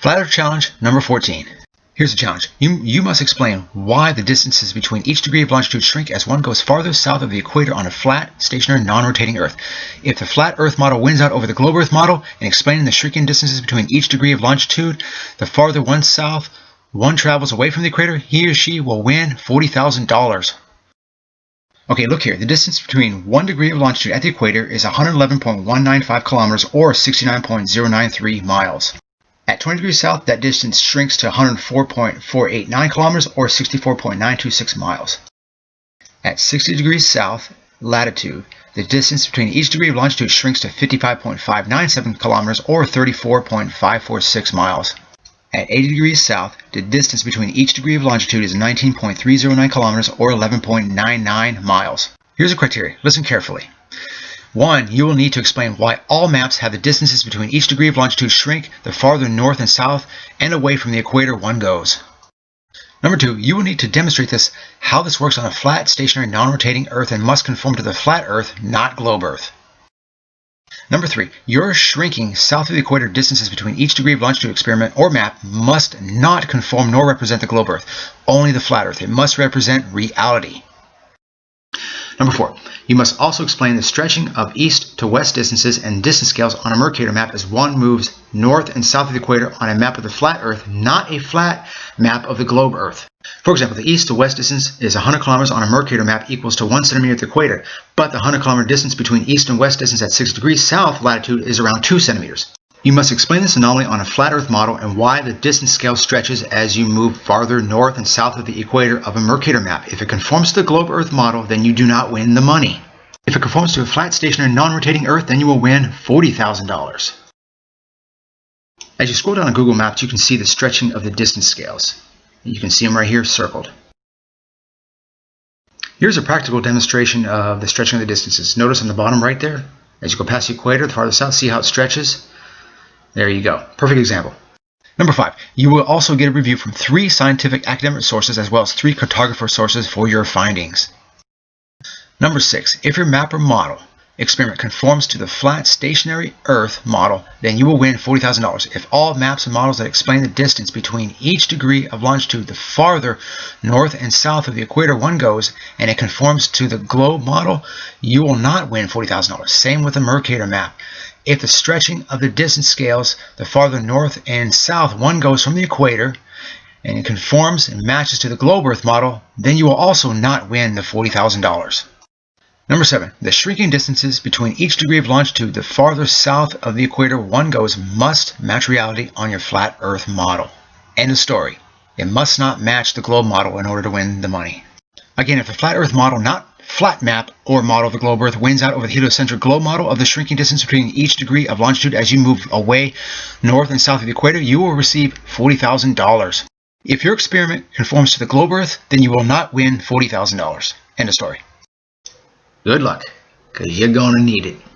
Flat Earth Challenge number 14. Here's the challenge. You must explain why the distances between each degree of longitude shrink as one goes farther south of the equator on a flat, stationary, non-rotating Earth. If the flat Earth model wins out over the globe Earth model in explaining the shrinking distances between each degree of longitude, the farther one south one travels away from the equator, he or she will win $40,000. Okay, look here. The distance between 1 degree of longitude at the equator is 111.195 kilometers or 69.093 miles. At 20 degrees south, that distance shrinks to 104.489 kilometers or 64.926 miles. At 60 degrees south latitude, the distance between each degree of longitude shrinks to 55.597 kilometers or 34.546 miles. At 80 degrees south, the distance between each degree of longitude is 19.309 kilometers or 11.99 miles. Here's the criteria. Listen carefully. 1. You will need to explain why all maps have the distances between each degree of longitude shrink the farther north and south and away from the equator one goes. Number 2. You will need to demonstrate how this works on a flat, stationary, non-rotating Earth and must conform to the flat Earth, not globe Earth. Number 3. Your shrinking south of the equator distances between each degree of longitude experiment or map must not conform nor represent the globe Earth, only the flat Earth. It must represent reality. Number 4. You must also explain the stretching of east to west distances and distance scales on a Mercator map as one moves north and south of the equator on a map of the flat Earth, not a flat map of the globe Earth. For example, the east to west distance is 100 kilometers on a Mercator map equals to 1 centimeter at the equator, but the 100 kilometer distance between east and west distance at 6 degrees south latitude is around 2 centimeters. You must explain this anomaly on a flat Earth model and why the distance scale stretches as you move farther north and south of the equator of a Mercator map. If it conforms to the globe Earth model, then you do not win the money. If it conforms to a flat, stationary, non-rotating Earth, then you will win $40,000. As you scroll down on Google Maps, you can see the stretching of the distance scales. You can see them right here circled. Here's a practical demonstration of the stretching of the distances. Notice on the bottom right there, as you go past the equator, the farther south, see how it stretches? There you go. Perfect example. Number 5. You will also get a review from 3 scientific academic sources as well as 3 cartographer sources for your findings. Number 6. If your map or model experiment conforms to the flat stationary Earth model, then you will win $40,000. If all maps and models that explain the distance between each degree of longitude the farther north and south of the equator one goes, and it conforms to the globe model, you will not win $40,000. Same with the Mercator map. If the stretching of the distance scales the farther north and south one goes from the equator, and it conforms and matches to the globe Earth model, then you will also not win the $40,000. Number 7. The shrinking distances between each degree of longitude the farther south of the equator one goes must match reality on your flat Earth model. End of story. It must not match the globe model in order to win the money. Again, if the flat Earth model, not flat map or model of the globe Earth, wins out over the heliocentric globe model of the shrinking distance between each degree of longitude as you move away north and south of the equator, you will receive $40,000. If your experiment conforms to the globe Earth, then you will not win $40,000. End of story. Good luck, because you're going to need it.